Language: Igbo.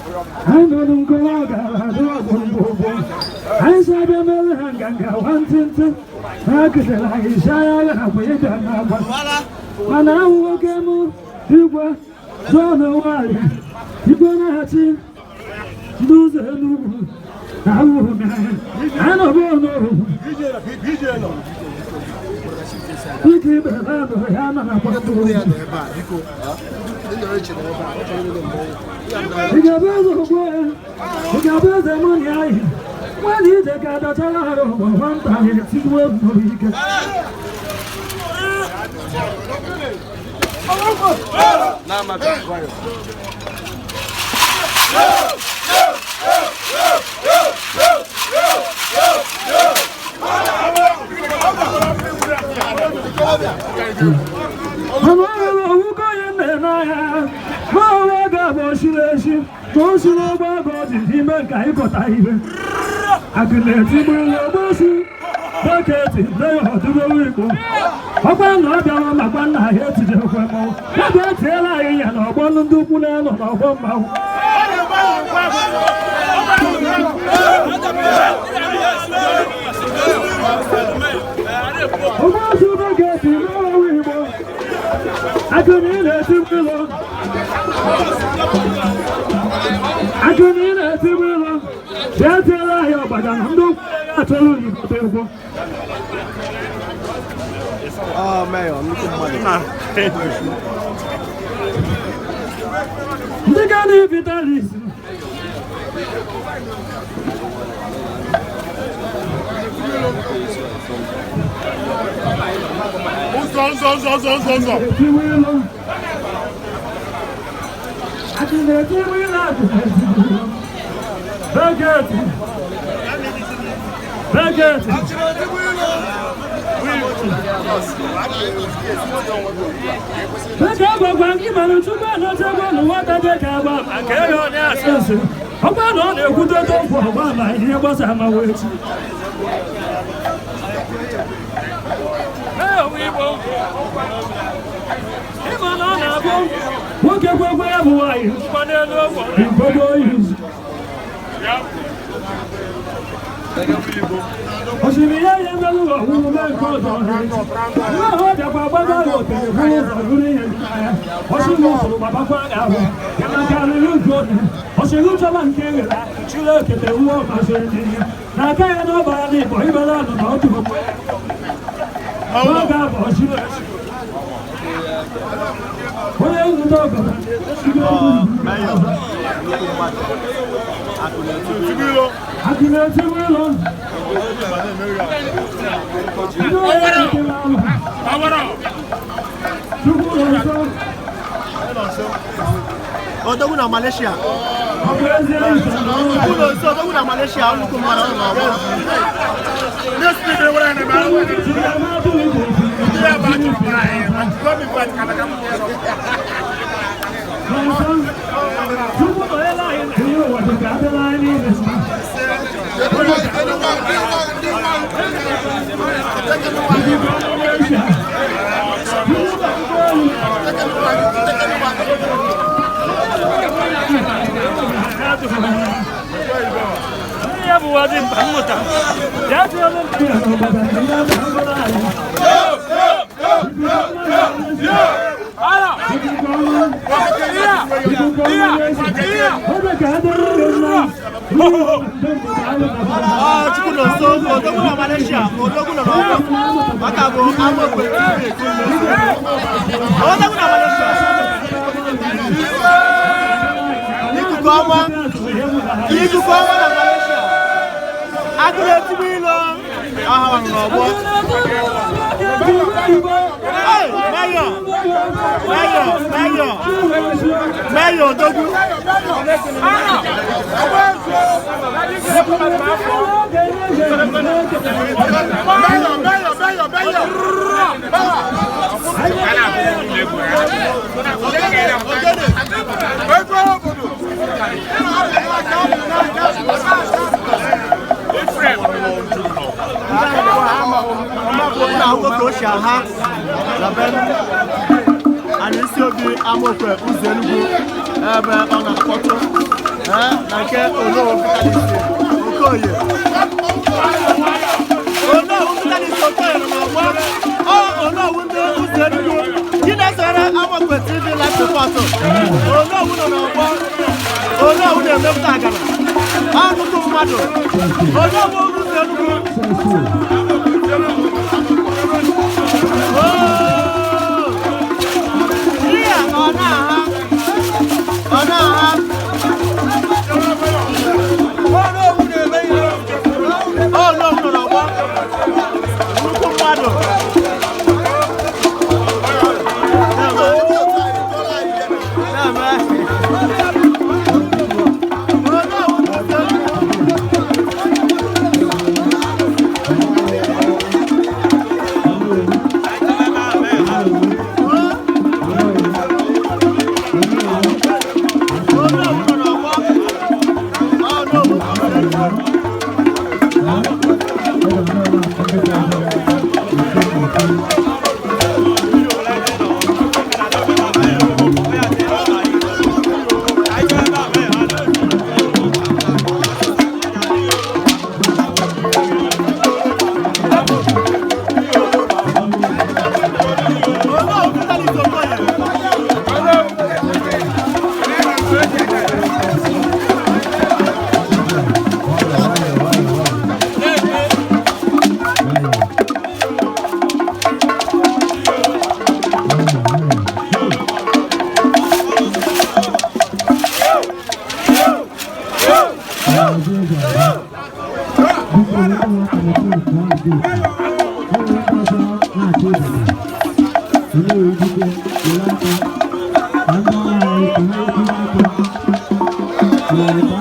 I know them go out, I don't go. I said, I'm a hanga, one thing. I could like shy, I wait on one. And I will get more. You were, don't know why. You're gonna have to lose a new. I don't know. We keep it around the Hana. We got the money. When he take out the child of one time, it's well for the weekend. Now, my God. I can let you bring your bossy. Bucket in the hot to the window. Upon the other, my one I had to do for more. I got tell I and I want to put on a bomb. I couldn't let you belong. I couldn't let you belong. That's all I have, but I'm not telling you. Oh, man, I'm looking at money. They got it with that. I can let you Odoguna Malaysia. Odoguna Malaysia. Mayo, Dogu. And this will be Amokwe Uzenugu, on a photo. Like Ono Okoye. Ono Okoye number 1. Oh, Ono Wunde Uzerugo. Jinasara Amokwe TV live report. Ono Wunde number 1. Ono Wunde Meptagana. Anuko Mado. Ono Wunde Uzerugo. Oh! Yeah, Ona. Oh no, what? I'm